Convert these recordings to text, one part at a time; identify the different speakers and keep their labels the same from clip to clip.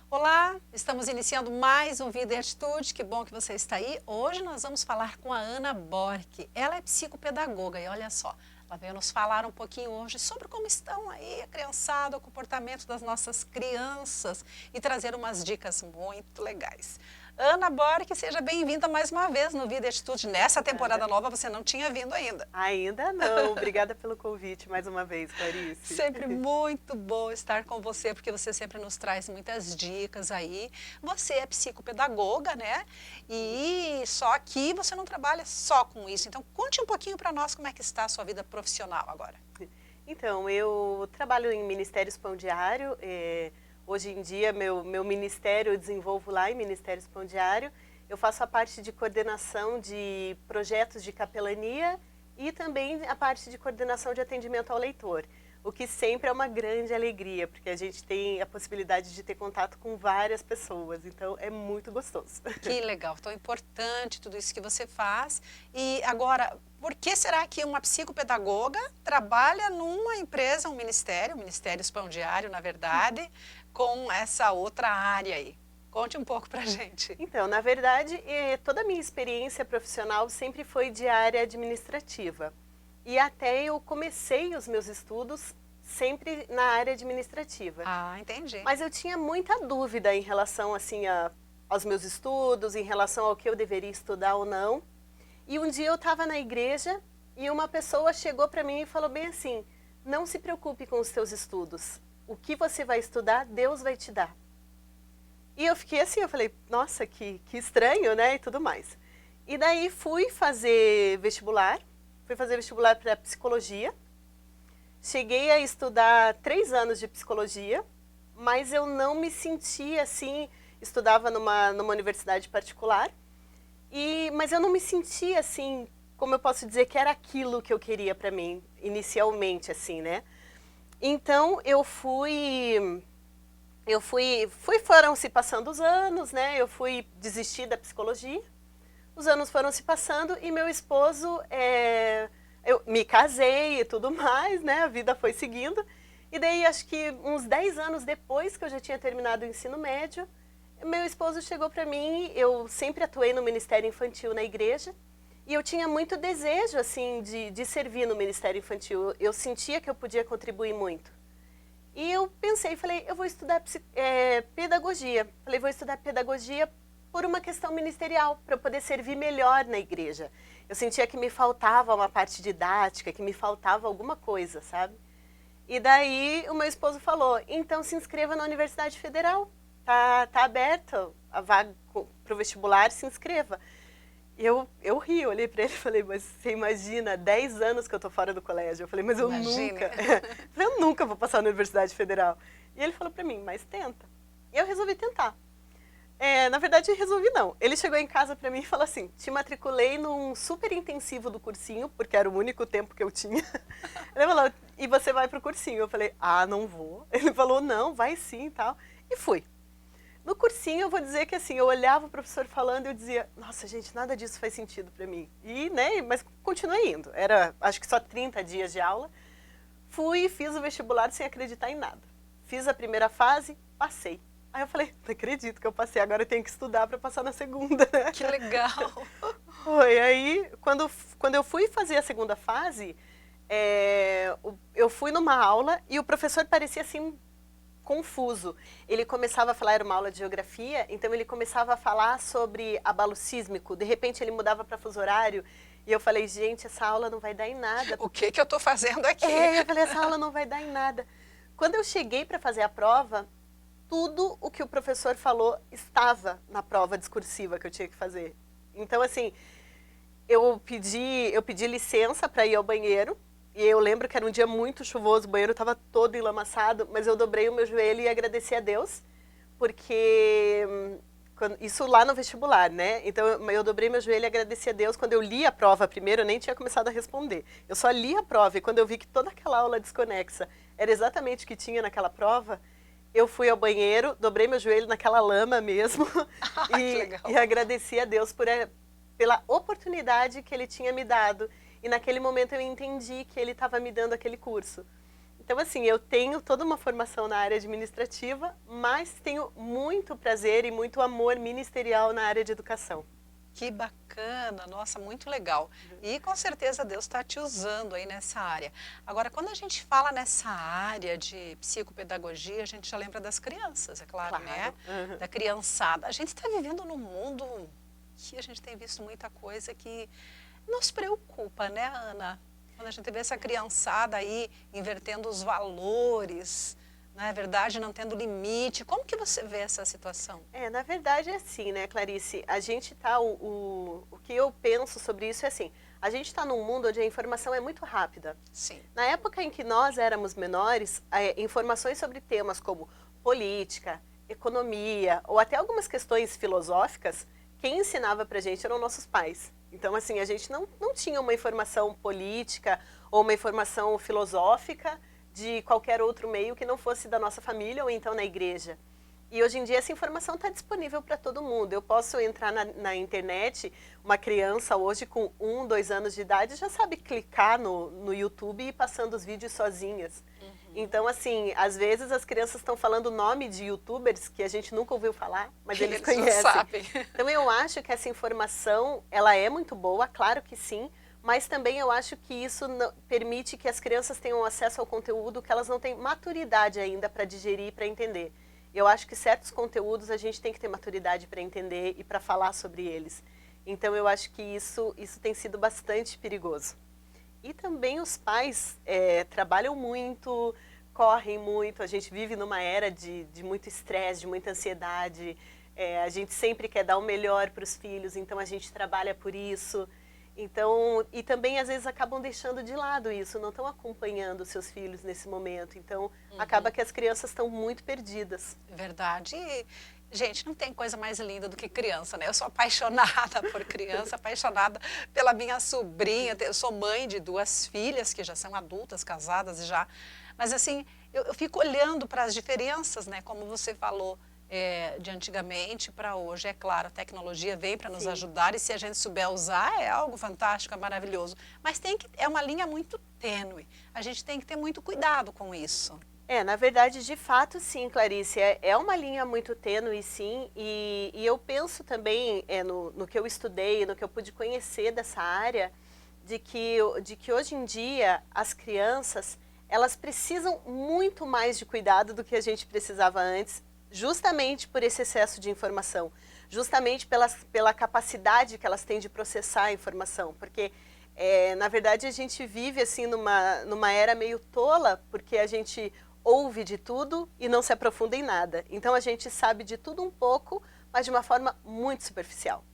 Speaker 1: Olá, estamos iniciando mais um Vida e Atitude, que bom que você está aí. Hoje nós vamos falar com a Ana Bork. Ela é psicopedagoga e olha só, ela veio nos falar um pouquinho hoje sobre como estão aí a criançada, o comportamento das nossas crianças e trazer umas dicas muito legais. Ana Bork, seja bem-vinda mais uma vez no Vida e Atitude. Nessa temporada nova você não tinha vindo ainda.
Speaker 2: Ainda não. Obrigada pelo convite mais uma vez, Clarice.
Speaker 1: Sempre muito bom estar com você, porque você sempre nos traz muitas dicas aí. Você é psicopedagoga, né? E só que você não trabalha só com isso. Então, conte um pouquinho para nós como é que está a sua vida profissional agora.
Speaker 2: Então, eu trabalho em Ministérios Pão Diário. Hoje em dia, meu ministério eu desenvolvo lá em Ministérios Pão Diário. Eu faço a parte de coordenação de projetos de capelania e também a parte de coordenação de atendimento ao leitor, o que sempre é uma grande alegria, porque a gente tem a possibilidade de ter contato com várias pessoas, então é muito gostoso.
Speaker 1: Que legal, tão importante tudo isso que você faz. E agora, por que será que uma psicopedagoga trabalha numa empresa, um ministério, Ministérios Pão Diário, na verdade, com essa outra área aí? Conte um pouco pra gente.
Speaker 2: Então, na verdade, toda a minha experiência profissional sempre foi de área administrativa. E até eu comecei os meus estudos sempre na área administrativa.
Speaker 1: Ah, entendi.
Speaker 2: Mas eu tinha muita dúvida em relação assim, aos meus estudos, em relação ao que eu deveria estudar ou não. E um dia eu estava na igreja e uma pessoa chegou para mim e falou bem assim: não se preocupe com os seus estudos. O que você vai estudar, Deus vai te dar. E eu fiquei assim, eu falei, nossa, que estranho, né, e tudo mais. E daí fui fazer vestibular para psicologia. Cheguei a estudar 3 anos de psicologia, mas eu não me sentia assim, estudava numa universidade particular, mas eu não me sentia assim, como eu posso dizer, que era aquilo que eu queria para mim, inicialmente, assim, né. Então, foram se passando os anos, né? Eu fui desistir da psicologia. Os anos foram se passando e meu esposo, eu me casei e tudo mais, né? A vida foi seguindo. E daí, acho que uns 10 anos depois que eu já tinha terminado o ensino médio, meu esposo chegou para mim. Eu sempre atuei no Ministério Infantil na igreja e eu tinha muito desejo, assim, de servir no Ministério Infantil. Eu sentia que eu podia contribuir muito. E eu pensei, falei, eu vou estudar pedagogia. Falei, vou estudar pedagogia por uma questão ministerial, para eu poder servir melhor na igreja. Eu sentia que me faltava uma parte didática, que me faltava alguma coisa, sabe? E daí o meu esposo falou, então se inscreva na Universidade Federal. Tá aberta a vaga para o vestibular, se inscreva. Eu ri, olhei para ele e falei, mas você imagina, 10 anos que eu tô fora do colégio. Eu falei, mas eu nunca vou passar na Universidade Federal. E ele falou para mim, mas tenta. E eu resolvi tentar. Na verdade, resolvi não. Ele chegou em casa para mim e falou assim, te matriculei num super intensivo do cursinho, porque era o único tempo que eu tinha. Ele falou, e você vai pro cursinho? Eu falei, não vou. Ele falou, não, vai sim e tal. E fui. No cursinho, eu vou dizer que assim, eu olhava o professor falando e eu dizia, nossa, gente, nada disso faz sentido para mim. E, né, mas continuei indo. Era, acho que só 30 dias de aula. Fui e fiz o vestibular sem acreditar em nada. Fiz a primeira fase, passei. Aí eu falei, não acredito que eu passei, agora eu tenho que estudar para passar na segunda.
Speaker 1: Que legal!
Speaker 2: Foi, aí, quando eu fui fazer a segunda fase, eu fui numa aula e o professor parecia assim, confuso. Ele começava a falar, era uma aula de geografia, então ele começava a falar sobre abalo sísmico, de repente ele mudava para fuso horário, e eu falei, gente, essa aula não vai dar em nada.
Speaker 1: O que eu tô fazendo aqui?
Speaker 2: Eu falei, essa aula não vai dar em nada. Quando eu cheguei para fazer a prova, tudo o que o professor falou estava na prova discursiva que eu tinha que fazer. Então, assim, eu pedi licença para ir ao banheiro. E eu lembro que era um dia muito chuvoso, o banheiro estava todo enlamaçado, mas eu dobrei o meu joelho e agradeci a Deus, porque isso lá no vestibular, né? Então eu dobrei meu joelho e agradeci a Deus. Quando eu li a prova primeiro, eu nem tinha começado a responder. Eu só li a prova e quando eu vi que toda aquela aula desconexa era exatamente o que tinha naquela prova, eu fui ao banheiro, dobrei meu joelho naquela lama mesmo e agradeci a Deus pela oportunidade que Ele tinha me dado. E naquele momento eu entendi que Ele estava me dando aquele curso. Então, assim, eu tenho toda uma formação na área administrativa, mas tenho muito prazer e muito amor ministerial na área de educação.
Speaker 1: Que bacana, nossa, muito legal. E com certeza Deus está te usando aí nessa área. Agora, quando a gente fala nessa área de psicopedagogia, a gente já lembra das crianças, é claro, né? Da criançada. A gente está vivendo num mundo que a gente tem visto muita coisa que nos preocupa, né, Ana? Quando a gente vê essa criançada aí invertendo os valores, não é verdade, não tendo limite. Como que você vê essa situação?
Speaker 2: Na verdade é assim, né, Clarice? A gente tá, o que eu penso sobre isso é assim, a gente está num mundo onde a informação é muito rápida.
Speaker 1: Sim.
Speaker 2: Na época em que nós éramos menores, informações sobre temas como política, economia ou até algumas questões filosóficas, quem ensinava pra gente eram nossos pais. Então, assim, a gente não tinha uma informação política ou uma informação filosófica de qualquer outro meio que não fosse da nossa família ou então na igreja. E hoje em dia essa informação está disponível para todo mundo. Eu posso entrar na internet, uma criança hoje com 1, 2 anos de idade já sabe clicar no YouTube e ir passando os vídeos sozinhas. Então, assim, às vezes as crianças estão falando o nome de youtubers que a gente nunca ouviu falar, mas eles conhecem.
Speaker 1: Sabem.
Speaker 2: Então eu acho que essa informação, ela é muito boa, claro que sim, mas também eu acho que isso permite que as crianças tenham acesso ao conteúdo que elas não têm maturidade ainda para digerir e para entender. Eu acho que certos conteúdos a gente tem que ter maturidade para entender e para falar sobre eles. Então eu acho que isso tem sido bastante perigoso. E também os pais trabalham muito, correm muito, a gente vive numa era de muito estresse, de muita ansiedade, a gente sempre quer dar o melhor para os filhos, então a gente trabalha por isso. Então, e também às vezes acabam deixando de lado isso, não estão acompanhando os seus filhos nesse momento, então acaba que as crianças estão muito perdidas.
Speaker 1: Verdade. E, gente, não tem coisa mais linda do que criança, né? Eu sou apaixonada por criança, apaixonada pela minha sobrinha. Eu sou mãe de 2 filhas que já são adultas, casadas já. Mas assim, eu fico olhando para as diferenças, né? Como você falou, de antigamente para hoje. É claro, a tecnologia vem para nos ajudar e se a gente souber usar é algo fantástico, é maravilhoso. Mas é uma linha muito tênue. A gente tem que ter muito cuidado com isso.
Speaker 2: Na verdade, de fato, sim, Clarice, é uma linha muito tênue, sim, e eu penso também no que eu estudei, no que eu pude conhecer dessa área, de que hoje em dia as crianças, elas precisam muito mais de cuidado do que a gente precisava antes, justamente por esse excesso de informação, justamente pela capacidade que elas têm de processar a informação, porque na verdade a gente vive assim numa era meio tola, porque a gente ouve de tudo e não se aprofunda em nada. Então a gente sabe de tudo um pouco, mas de uma forma muito superficial.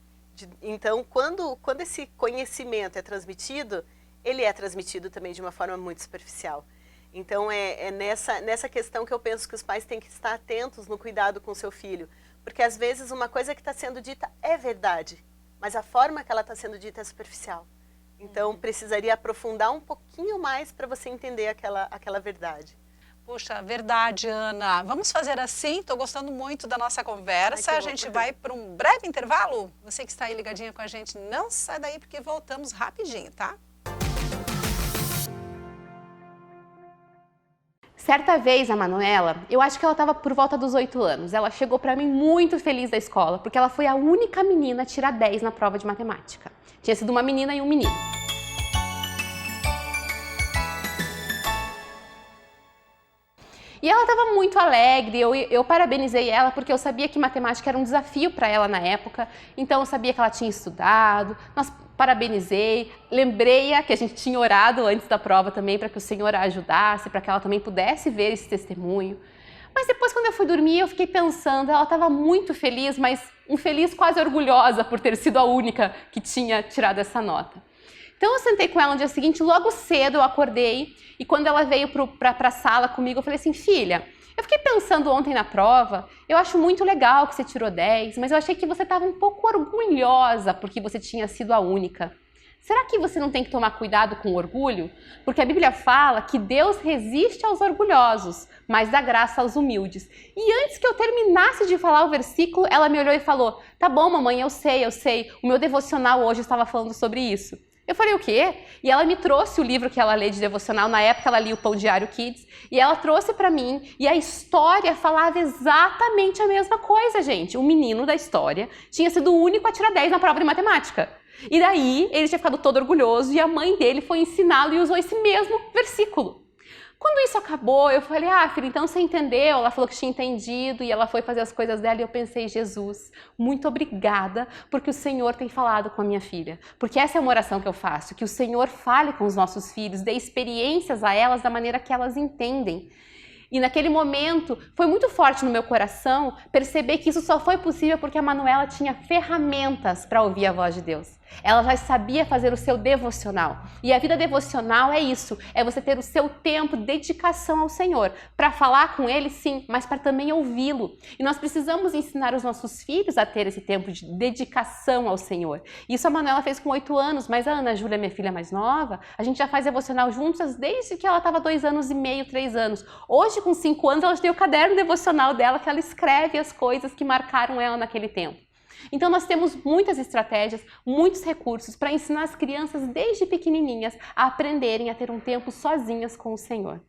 Speaker 2: Então quando esse conhecimento é transmitido, ele é transmitido também de uma forma muito superficial. Então nessa questão que eu penso que os pais têm que estar atentos no cuidado com o seu filho. Porque às vezes uma coisa que está sendo dita é verdade, mas a forma que ela está sendo dita é superficial. Então precisaria aprofundar um pouquinho mais para você entender aquela verdade.
Speaker 1: Puxa, verdade, Ana. Vamos fazer assim? Estou gostando muito da nossa conversa. A gente vai para um breve intervalo. Você que está aí ligadinha com a gente, não sai daí porque voltamos rapidinho, tá?
Speaker 3: Certa vez, a Manuela, eu acho que ela estava por volta dos 8 anos, ela chegou para mim muito feliz da escola, porque ela foi a única menina a tirar 10 na prova de matemática. Tinha sido uma menina e um menino. E ela estava muito alegre, eu parabenizei ela porque eu sabia que matemática era um desafio para ela na época, então eu sabia que ela tinha estudado, nós parabenizei, lembrei-a que a gente tinha orado antes da prova também para que o Senhor a ajudasse, para que ela também pudesse ver esse testemunho. Mas depois, quando eu fui dormir, eu fiquei pensando, ela estava muito feliz, mas feliz quase orgulhosa por ter sido a única que tinha tirado essa nota. Então eu sentei com ela no dia seguinte, logo cedo eu acordei e quando ela veio para a sala comigo, eu falei assim, filha, eu fiquei pensando ontem na prova, eu acho muito legal que você tirou 10, mas eu achei que você estava um pouco orgulhosa porque você tinha sido a única. Será que você não tem que tomar cuidado com o orgulho? Porque a Bíblia fala que Deus resiste aos orgulhosos, mas dá graça aos humildes. E antes que eu terminasse de falar o versículo, ela me olhou e falou, tá bom, mamãe, eu sei, o meu devocional hoje estava falando sobre isso. Eu falei, o quê? E ela me trouxe o livro que ela lê de devocional, na época ela lia o Pão Diário Kids, e ela trouxe para mim, e a história falava exatamente a mesma coisa, gente. O menino da história tinha sido o único a tirar 10 na prova de matemática. E daí ele tinha ficado todo orgulhoso e a mãe dele foi ensiná-lo e usou esse mesmo versículo. Quando isso acabou, eu falei, filha, então você entendeu? Ela falou que tinha entendido e ela foi fazer as coisas dela e eu pensei, Jesus, muito obrigada porque o Senhor tem falado com a minha filha. Porque essa é uma oração que eu faço, que o Senhor fale com os nossos filhos, dê experiências a elas da maneira que elas entendem. E naquele momento, foi muito forte no meu coração perceber que isso só foi possível porque a Manuela tinha ferramentas para ouvir a voz de Deus. Ela já sabia fazer o seu devocional. E a vida devocional é isso, é você ter o seu tempo, dedicação ao Senhor. Para falar com Ele, sim, mas para também ouvi-lo. E nós precisamos ensinar os nossos filhos a ter esse tempo de dedicação ao Senhor. Isso a Manuela fez com 8 anos, mas a Ana Júlia, minha filha mais nova, a gente já faz devocional juntas desde que ela estava 2 anos e meio, 3 anos. Hoje, com 5 anos, ela tem o caderno devocional dela, que ela escreve as coisas que marcaram ela naquele tempo. Então nós temos muitas estratégias, muitos recursos para ensinar as crianças desde pequenininhas a aprenderem a ter um tempo sozinhas com o Senhor.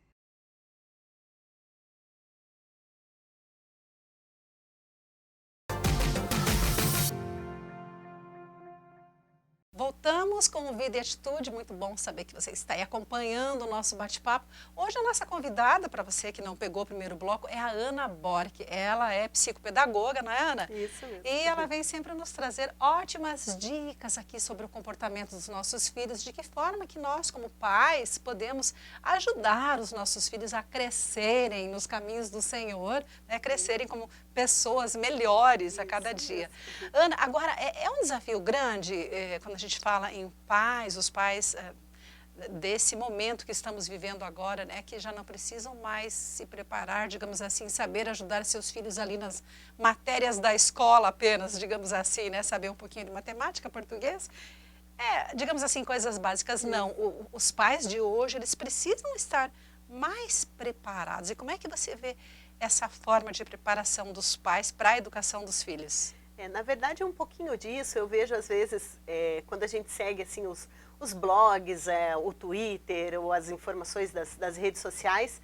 Speaker 1: Voltamos com o Vida e Atitude, muito bom saber que você está aí acompanhando o nosso bate-papo. Hoje a nossa convidada, para você que não pegou o primeiro bloco, é a Ana Bork. Ela é psicopedagoga, não é, Ana?
Speaker 2: Isso mesmo.
Speaker 1: E ela vem sempre nos trazer ótimas dicas aqui sobre o comportamento dos nossos filhos, de que forma que nós, como pais, podemos ajudar os nossos filhos a crescerem nos caminhos do Senhor, né? Crescerem como pessoas melhores a cada dia. Ana, agora, é um desafio grande quando a gente fala em pais, os pais desse momento que estamos vivendo agora, né, que já não precisam mais se preparar, digamos assim, saber ajudar seus filhos ali nas matérias da escola apenas, digamos assim, né, saber um pouquinho de matemática, português, digamos assim, coisas básicas. Não, os pais de hoje, eles precisam estar mais preparados. E como é que você vê essa forma de preparação dos pais para a educação dos filhos?
Speaker 2: Na verdade, um pouquinho disso eu vejo às vezes, quando a gente segue assim, os blogs, o Twitter ou as informações das redes sociais,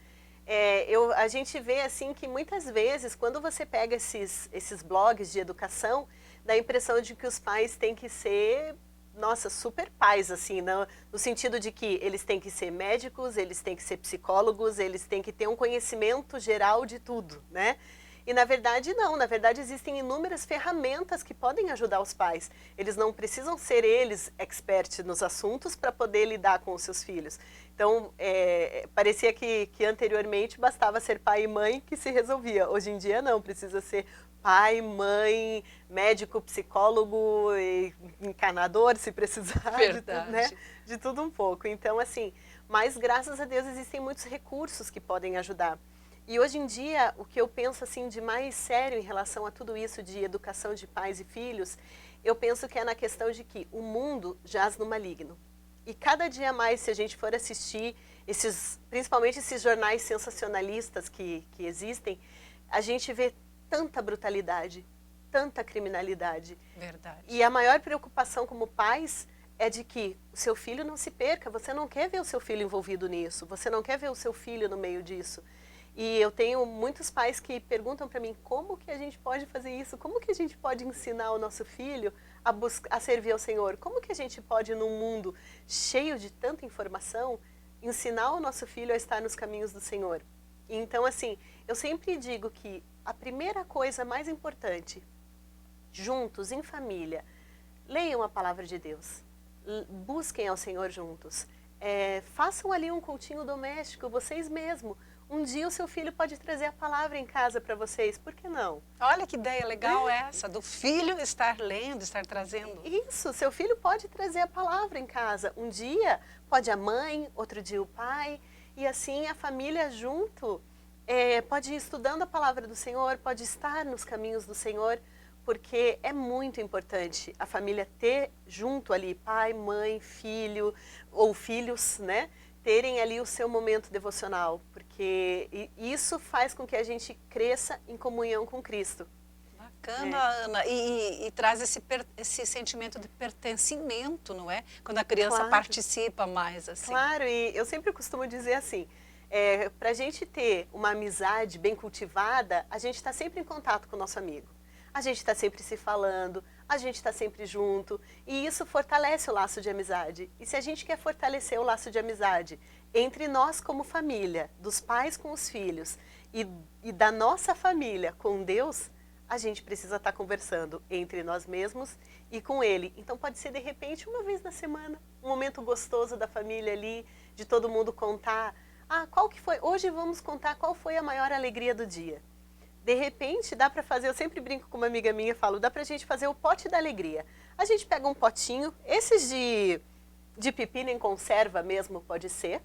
Speaker 2: a gente vê assim que muitas vezes, quando você pega esses blogs de educação, dá a impressão de que os pais têm que ser, nossa, super pais, assim, no sentido de que eles têm que ser médicos, eles têm que ser psicólogos, eles têm que ter um conhecimento geral de tudo, né? E na verdade não, na verdade existem inúmeras ferramentas que podem ajudar os pais. Eles não precisam ser eles experts nos assuntos para poder lidar com os seus filhos. Então, parecia que anteriormente bastava ser pai e mãe que se resolvia. Hoje em dia não, precisa ser pai, mãe, médico, psicólogo, encanador, se precisar, de tudo um pouco. Então, assim, mas graças a Deus existem muitos recursos que podem ajudar. E hoje em dia, o que eu penso assim de mais sério em relação a tudo isso de educação de pais e filhos, eu penso que é na questão de que o mundo jaz no maligno. E cada dia mais, se a gente for assistir, principalmente esses jornais sensacionalistas que existem, a gente vê tanta brutalidade, tanta criminalidade.
Speaker 1: Verdade.
Speaker 2: E a maior preocupação como pais é de que o seu filho não se perca, você não quer ver o seu filho envolvido nisso, você não quer ver o seu filho no meio disso. E eu tenho muitos pais que perguntam para mim como que a gente pode fazer isso, como que a gente pode ensinar o nosso filho a servir ao Senhor, como que a gente pode, num mundo cheio de tanta informação, ensinar o nosso filho a estar nos caminhos do Senhor. E então, assim, eu sempre digo que a primeira coisa mais importante, juntos, em família, leiam a palavra de Deus, busquem ao Senhor juntos, façam ali um cultinho doméstico, vocês mesmos. Um dia o seu filho pode trazer a palavra em casa para vocês, por que não?
Speaker 1: Olha que ideia legal essa, do filho estar lendo, estar trazendo.
Speaker 2: Isso, seu filho pode trazer a palavra em casa. Um dia pode a mãe, outro dia o pai, e assim a família junto pode ir estudando a palavra do Senhor, pode estar nos caminhos do Senhor, porque é muito importante a família ter junto ali pai, mãe, filho ou filhos, né? Terem ali o seu momento devocional, porque isso faz com que a gente cresça em comunhão com Cristo.
Speaker 1: bacana, Ana. E traz esse sentimento de pertencimento, não é? Quando a criança
Speaker 2: Claro.
Speaker 1: participa mais, assim.
Speaker 2: Claro, e eu sempre costumo dizer assim, para a gente ter uma amizade bem cultivada, a gente está sempre em contato com o nosso amigo. A gente está sempre se falando, a gente está sempre junto, e isso fortalece o laço de amizade. E se a gente quer fortalecer o laço de amizade entre nós como família, dos pais com os filhos, e da nossa família com Deus, a gente precisa estar conversando entre nós mesmos e com Ele. Então pode ser de repente uma vez na semana, um momento gostoso da família ali, de todo mundo contar, qual que foi, hoje vamos contar qual foi a maior alegria do dia. De repente dá para fazer, eu sempre brinco com uma amiga minha, falo, dá pra gente fazer o pote da alegria. A gente pega um potinho, esses de pepino em conserva mesmo pode ser,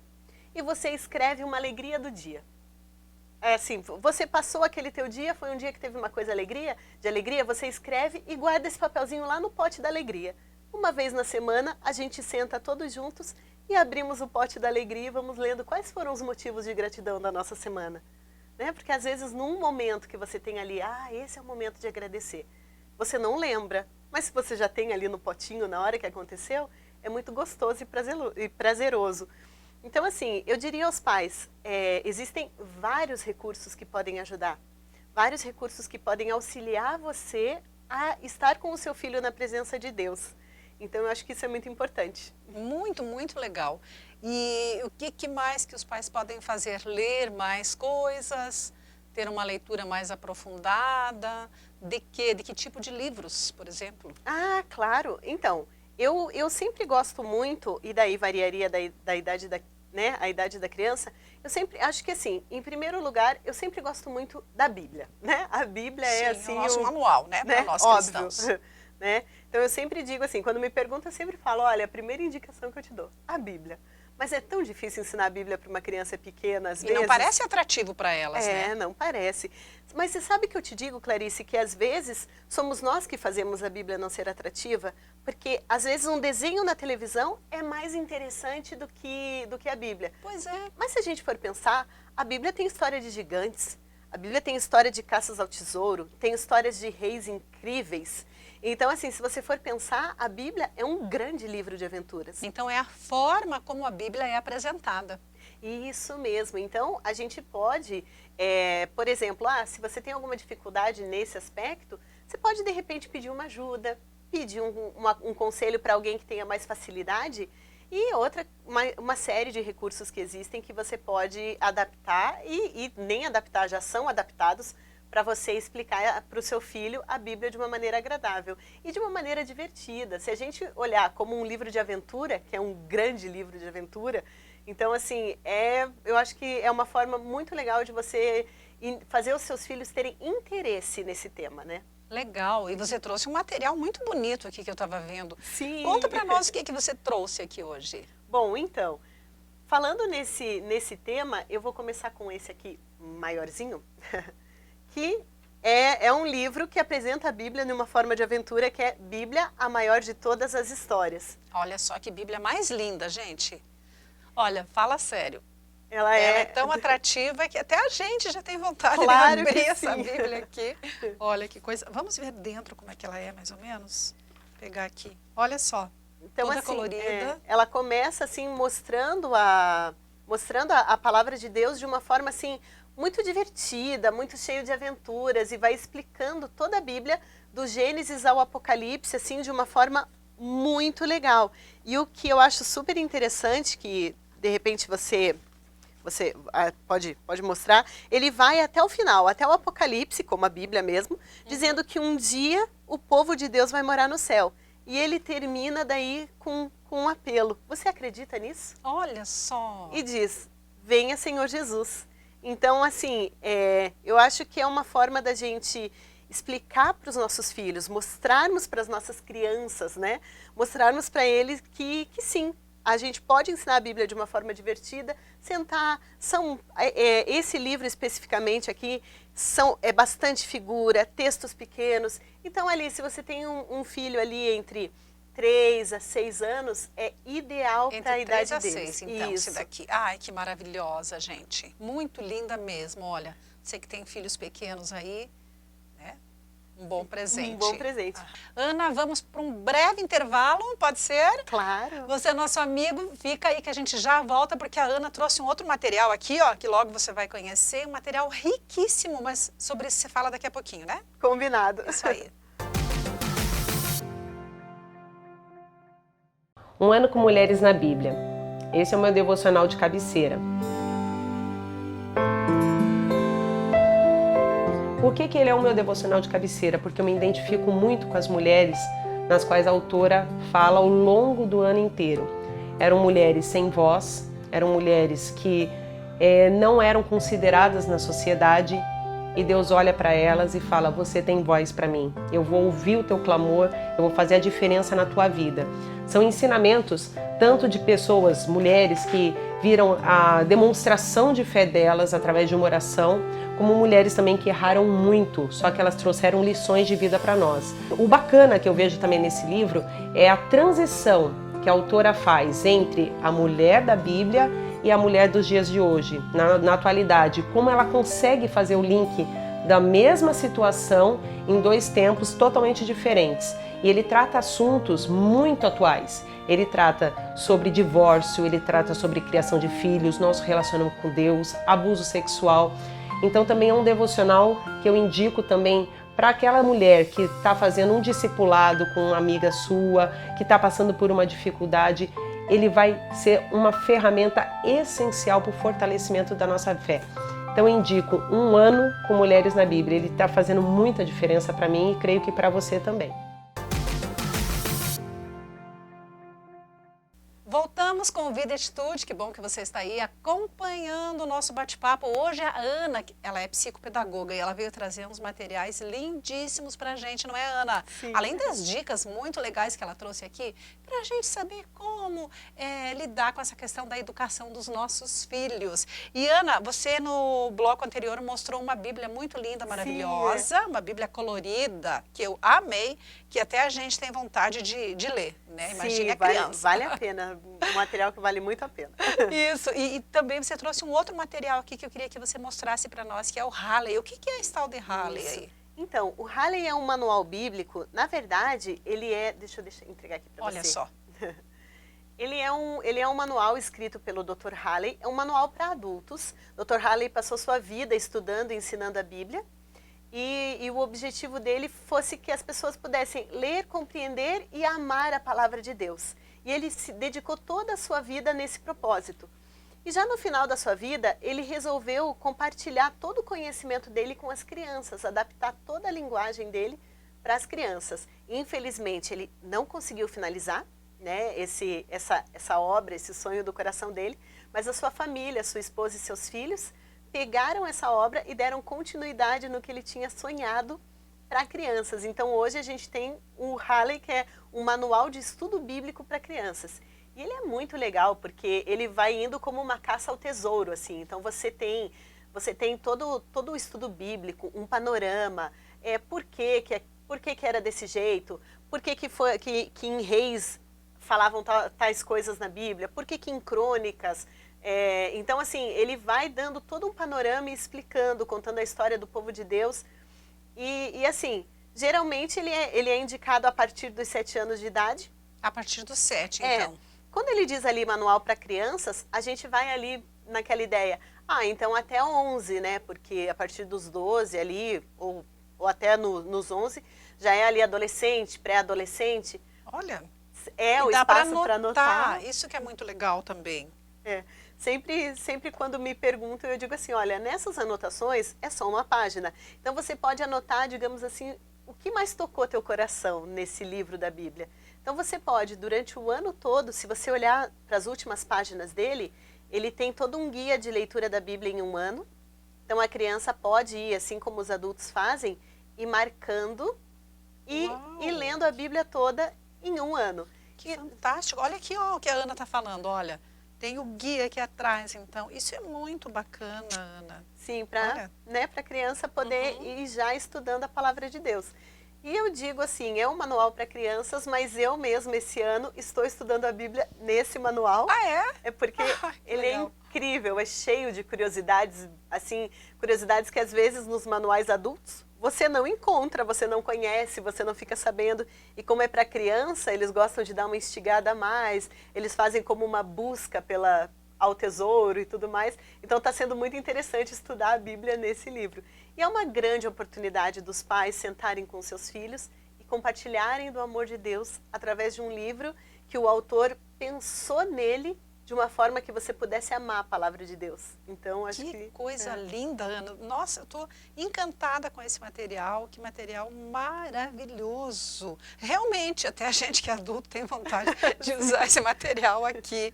Speaker 2: e você escreve uma alegria do dia. É assim, você passou aquele teu dia, foi um dia que teve uma coisa de alegria, você escreve e guarda esse papelzinho lá no pote da alegria. Uma vez na semana, a gente senta todos juntos e abrimos o pote da alegria e vamos lendo quais foram os motivos de gratidão da nossa semana. Né? Porque às vezes num momento que você tem ali, esse é o momento de agradecer, você não lembra, mas se você já tem ali no potinho na hora que aconteceu, é muito gostoso e prazeroso. Então, assim, eu diria aos pais, existem vários recursos que podem ajudar, vários recursos que podem auxiliar você a estar com o seu filho na presença de Deus. Então, eu acho que isso é muito importante.
Speaker 1: Muito, muito legal. E o que mais que os pais podem fazer? Ler mais coisas, ter uma leitura mais aprofundada? De que tipo de livros, por exemplo?
Speaker 2: Claro. Então, eu sempre gosto muito, e daí variaria da idade a idade da criança, eu sempre acho que assim, em primeiro lugar, eu sempre gosto muito da Bíblia, né? A Bíblia é assim
Speaker 1: o nosso manual, né? Para nós cristãos.
Speaker 2: Óbvio, né? Então eu sempre digo assim, quando me perguntam, eu sempre falo, olha, a primeira indicação que eu te dou, a Bíblia. Mas é tão difícil ensinar a Bíblia para uma criança pequena, às vezes.
Speaker 1: E não parece atrativo para elas, né?
Speaker 2: Não parece. Mas você sabe que eu te digo, Clarice, que às vezes somos nós que fazemos a Bíblia não ser atrativa, porque às vezes um desenho na televisão é mais interessante do que a Bíblia.
Speaker 1: Pois é.
Speaker 2: Mas se a gente for pensar, a Bíblia tem história de gigantes, a Bíblia tem história de caças ao tesouro, tem histórias de reis incríveis. Então, assim, se você for pensar, a Bíblia é um grande livro de aventuras.
Speaker 1: Então, é a forma como a Bíblia é apresentada.
Speaker 2: Isso mesmo. Então, a gente pode, por exemplo, se você tem alguma dificuldade nesse aspecto, você pode, de repente, pedir uma ajuda, pedir um conselho para alguém que tenha mais facilidade e uma série de recursos que existem que você pode adaptar e nem adaptar, já são adaptados para você explicar para o seu filho a Bíblia de uma maneira agradável e de uma maneira divertida. Se a gente olhar como um livro de aventura, que é um grande livro de aventura, então assim, eu acho que é uma forma muito legal de você fazer os seus filhos terem interesse nesse tema, né?
Speaker 1: Legal, e você trouxe um material muito bonito aqui que eu estava vendo.
Speaker 2: Sim.
Speaker 1: Conta para nós o que você trouxe aqui hoje.
Speaker 2: Bom, então, falando nesse tema, eu vou começar com esse aqui maiorzinho, que é um livro que apresenta a Bíblia numa forma de aventura, que é Bíblia, a maior de todas as histórias.
Speaker 1: Olha só que Bíblia mais linda, gente. Olha, fala sério.
Speaker 2: Ela
Speaker 1: é tão atrativa que até a gente já tem vontade de abrir essa Bíblia aqui. Olha que coisa. Vamos ver dentro como é que ela é, mais ou menos? Vou pegar aqui. Olha só.
Speaker 2: Então,
Speaker 1: toda
Speaker 2: assim,
Speaker 1: colorida.
Speaker 2: Ela começa assim mostrando a palavra de Deus de uma forma assim muito divertida, muito cheio de aventuras e vai explicando toda a Bíblia do Gênesis ao Apocalipse assim de uma forma muito legal. E o que eu acho super interessante, que de repente você pode mostrar, ele vai até o final, até o Apocalipse, como a Bíblia mesmo, dizendo que um dia o povo de Deus vai morar no céu. E ele termina daí com um apelo. Você acredita nisso?
Speaker 1: Olha só!
Speaker 2: E diz, venha Senhor Jesus. Então, assim, eu acho que é uma forma da gente explicar para os nossos filhos, mostrarmos para as nossas crianças, né? Mostrarmos para eles que sim, a gente pode ensinar a Bíblia de uma forma divertida, sentar, esse livro especificamente aqui, é bastante figura, textos pequenos. Então ali, se você tem um filho ali entre 3 a 6 anos, é ideal para a idade deles.
Speaker 1: Entre 3 a 6, então,
Speaker 2: isso.
Speaker 1: esse daqui. Ai, que maravilhosa, gente. Muito linda mesmo, olha. Você que tem filhos pequenos aí, né? Um bom presente.
Speaker 2: Um bom presente.
Speaker 1: Ana, vamos para um breve intervalo, pode ser?
Speaker 2: Claro.
Speaker 1: Você é nosso amigo, fica aí que a gente já volta, porque a Ana trouxe um outro material aqui, ó, que logo você vai conhecer, um material riquíssimo, mas sobre isso você fala daqui a pouquinho, né?
Speaker 2: Combinado.
Speaker 1: Isso aí.
Speaker 4: Um ano com mulheres na Bíblia. Esse é o meu devocional de cabeceira. Por que ele é o meu devocional de cabeceira? Porque eu me identifico muito com as mulheres nas quais a autora fala ao longo do ano inteiro. Eram mulheres sem voz, eram mulheres que não eram consideradas na sociedade, e Deus olha para elas e fala: você tem voz para mim, eu vou ouvir o teu clamor, eu vou fazer a diferença na tua vida. São ensinamentos tanto de pessoas, mulheres que viram a demonstração de fé delas através de uma oração, como mulheres também que erraram muito, só que elas trouxeram lições de vida para nós. O bacana que eu vejo também nesse livro é a transição que a autora faz entre a mulher da Bíblia e a mulher dos dias de hoje, na atualidade, como ela consegue fazer o link da mesma situação em dois tempos totalmente diferentes. E ele trata assuntos muito atuais. Ele trata sobre divórcio, ele trata sobre criação de filhos, nosso relacionamento com Deus, abuso sexual. Então também é um devocional que eu indico também para aquela mulher que está fazendo um discipulado com uma amiga sua, que está passando por uma dificuldade. Ele vai ser uma ferramenta essencial para o fortalecimento da nossa fé. Então eu indico um ano com mulheres na Bíblia. Ele está fazendo muita diferença para mim e creio que para você também.
Speaker 1: Voltamos com o Vida e Atitude, que bom que você está aí acompanhando o nosso bate-papo. Hoje a Ana, ela é psicopedagoga e ela veio trazer uns materiais lindíssimos para a gente, não é, Ana?
Speaker 2: Sim.
Speaker 1: Além das dicas muito legais que ela trouxe aqui, para a gente saber como lidar com essa questão da educação dos nossos filhos. E Ana, você no bloco anterior mostrou uma Bíblia muito linda, maravilhosa, uma Bíblia colorida, que eu amei, que até a gente tem vontade de ler, né? Imagina a criança.
Speaker 2: Vale a pena. Um material que vale muito a pena.
Speaker 1: Isso, e também você trouxe um outro material aqui que eu queria que você mostrasse para nós, que é o Halley. O que é esse tal de Halley aí?
Speaker 2: Então, o Halley é um manual bíblico. Na verdade, ele é... Deixa eu entregar aqui para você.
Speaker 1: Olha só.
Speaker 2: Ele é um manual escrito pelo Dr. Halley. É um manual para adultos. Dr. Halley passou sua vida estudando e ensinando a Bíblia. E o objetivo dele fosse que as pessoas pudessem ler, compreender e amar a palavra de Deus. E ele se dedicou toda a sua vida nesse propósito. E já no final da sua vida, ele resolveu compartilhar todo o conhecimento dele com as crianças, adaptar toda a linguagem dele para as crianças. Infelizmente, ele não conseguiu finalizar, né, essa obra, esse sonho do coração dele, mas a sua família, sua esposa e seus filhos pegaram essa obra e deram continuidade no que ele tinha sonhado para crianças. Então hoje a gente tem o Halley, que é um manual de estudo bíblico para crianças. E ele é muito legal porque ele vai indo como uma caça ao tesouro, assim. Então você tem todo o estudo bíblico, um panorama, por que era desse jeito, por que em Reis falavam tais coisas na Bíblia, por que em Crônicas. Então assim, ele vai dando todo um panorama e explicando, contando a história do povo de Deus. E assim, geralmente ele é indicado a partir dos 7 anos de idade.
Speaker 1: A partir dos 7, então.
Speaker 2: Quando ele diz ali manual para crianças, a gente vai ali naquela ideia, então até 11, né? Porque a partir dos 12 ali, ou até nos 11, já é ali adolescente, pré-adolescente.
Speaker 1: Olha,
Speaker 2: o espaço para anotar.
Speaker 1: Isso que é muito legal também.
Speaker 2: Sempre quando me perguntam, eu digo assim, olha, nessas anotações é só uma página. Então você pode anotar, digamos assim, o que mais tocou teu coração nesse livro da Bíblia. Então você pode, durante o ano todo, se você olhar para as últimas páginas dele, ele tem todo um guia de leitura da Bíblia em um ano. Então a criança pode ir, assim como os adultos fazem, ir marcando e lendo a Bíblia toda em um ano.
Speaker 1: Que fantástico. Olha aqui o que a Ana está falando, olha. Tem o guia aqui atrás, então. Isso é muito bacana, Ana.
Speaker 2: Sim, para a criança poder ir já estudando a palavra de Deus. E eu digo assim, é um manual para crianças, mas eu mesmo esse ano estou estudando a Bíblia nesse manual. É porque ele é incrível, é cheio de curiosidades, assim, curiosidades que às vezes nos manuais adultos você não encontra, você não conhece, você não fica sabendo. E como é para criança, eles gostam de dar uma instigada a mais, eles fazem como uma busca ao tesouro e tudo mais. Então está sendo muito interessante estudar a Bíblia nesse livro. E é uma grande oportunidade dos pais sentarem com seus filhos e compartilharem do amor de Deus através de um livro que o autor pensou nele de uma forma que você pudesse amar a palavra de Deus. Então, acho que...
Speaker 1: Que coisa linda, Ana. Nossa, eu estou encantada com esse material. Que material maravilhoso. Realmente, até a gente que é adulto tem vontade de usar esse material aqui.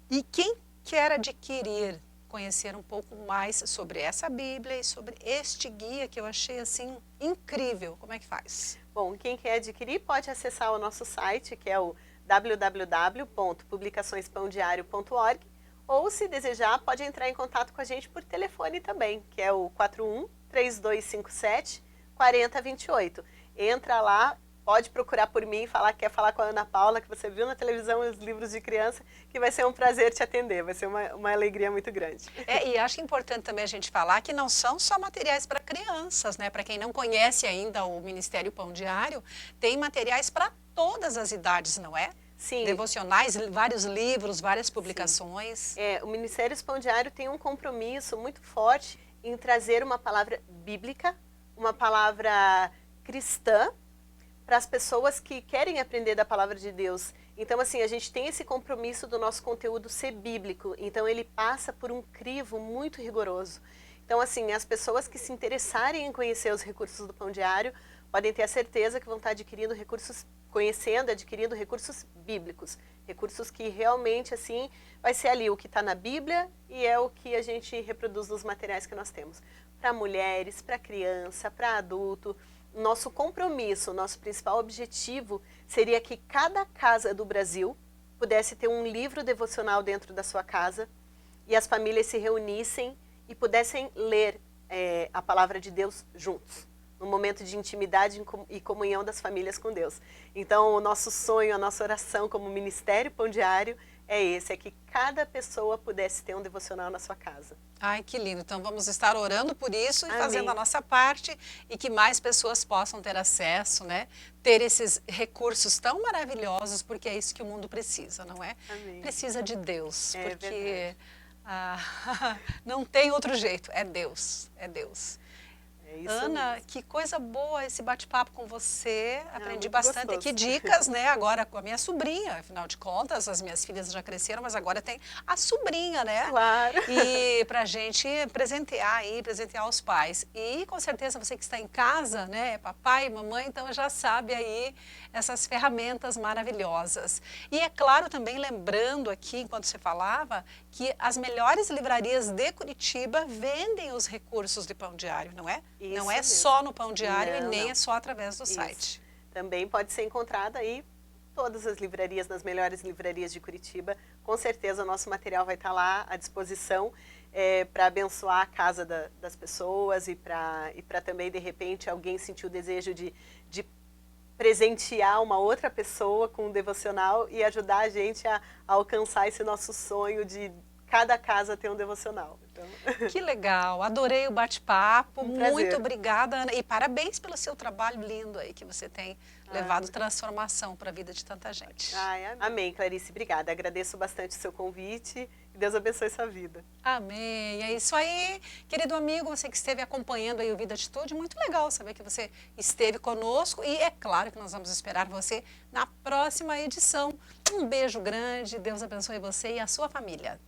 Speaker 1: E quem quer adquirir, conhecer um pouco mais sobre essa Bíblia e sobre este guia que eu achei assim incrível, como é que faz?
Speaker 2: Bom, quem quer adquirir pode acessar o nosso site, que é o www.publicaçõespãodiario.org, ou, se desejar, pode entrar em contato com a gente por telefone também, que é o 41-3257-4028. Entra lá, pode procurar por mim, falar que quer falar com a Ana Paula, que você viu na televisão os livros de criança, que vai ser um prazer te atender, vai ser uma alegria muito grande.
Speaker 1: E acho importante também a gente falar que não são só materiais para crianças, né? Para quem não conhece ainda o Ministério Pão Diário, tem materiais para todas as idades, não é?
Speaker 2: Sim.
Speaker 1: Devocionais, vários livros, várias publicações.
Speaker 2: O Ministério Pão Diário tem um compromisso muito forte em trazer uma palavra bíblica, uma palavra cristã, para as pessoas que querem aprender da palavra de Deus. Então, assim, a gente tem esse compromisso do nosso conteúdo ser bíblico. Então, ele passa por um crivo muito rigoroso. Então, assim, as pessoas que se interessarem em conhecer os recursos do Pão Diário podem ter a certeza que vão estar adquirindo recursos bíblicos. Recursos que realmente, assim, vai ser ali o que está na Bíblia e é o que a gente reproduz nos materiais que nós temos. Para mulheres, para criança, para adulto. Nosso compromisso, nosso principal objetivo seria que cada casa do Brasil pudesse ter um livro devocional dentro da sua casa e as famílias se reunissem e pudessem ler a palavra de Deus juntos, num momento de intimidade e comunhão das famílias com Deus. Então, o nosso sonho, a nossa oração como Ministério Pão Diário é que cada pessoa pudesse ter um devocional na sua casa.
Speaker 1: Ai, que lindo. Então vamos estar orando por isso e
Speaker 2: Amém.
Speaker 1: fazendo a nossa parte e que mais pessoas possam ter acesso, né? Ter esses recursos tão maravilhosos, porque é isso que o mundo precisa, não é?
Speaker 2: Amém.
Speaker 1: Precisa de Deus, porque
Speaker 2: verdade.
Speaker 1: Não tem outro jeito, é Deus, é Deus.
Speaker 2: É isso
Speaker 1: Ana,
Speaker 2: mesmo.
Speaker 1: que coisa boa esse bate-papo com você, aprendi
Speaker 2: muito
Speaker 1: bastante
Speaker 2: gostoso.
Speaker 1: aqui dicas, né, agora com a minha sobrinha, afinal de contas, as minhas filhas já cresceram, mas agora tem a sobrinha, né?
Speaker 2: Claro.
Speaker 1: E pra gente presentear os pais. E com certeza você que está em casa, né, papai e mamãe, então já sabe aí essas ferramentas maravilhosas. E é claro também, lembrando aqui, enquanto você falava, que as melhores livrarias de Curitiba vendem os recursos de Pão Diário, não é?
Speaker 2: Isso
Speaker 1: não é
Speaker 2: mesmo.
Speaker 1: só no Pão Diário
Speaker 2: Não,
Speaker 1: e nem
Speaker 2: não.
Speaker 1: é só através do
Speaker 2: Isso.
Speaker 1: site.
Speaker 2: Também pode ser encontrado aí todas as livrarias, nas melhores livrarias de Curitiba. Com certeza o nosso material vai estar lá à disposição para abençoar a casa das pessoas e para também, de repente, alguém sentir o desejo de presentear uma outra pessoa com um devocional e ajudar a gente a alcançar esse nosso sonho de cada casa ter um devocional. Então...
Speaker 1: Que legal, adorei o bate-papo,
Speaker 2: prazer.
Speaker 1: muito obrigada, Ana, e parabéns pelo seu trabalho lindo aí que você tem levado transformação para a vida de tanta gente.
Speaker 2: Amém, Clarice, obrigada, agradeço bastante o seu convite e Deus abençoe sua vida.
Speaker 1: Amém, é isso aí, querido amigo, você que esteve acompanhando aí o Vida Atitude, muito legal saber que você esteve conosco e é claro que nós vamos esperar você na próxima edição. Um beijo grande, Deus abençoe você e a sua família.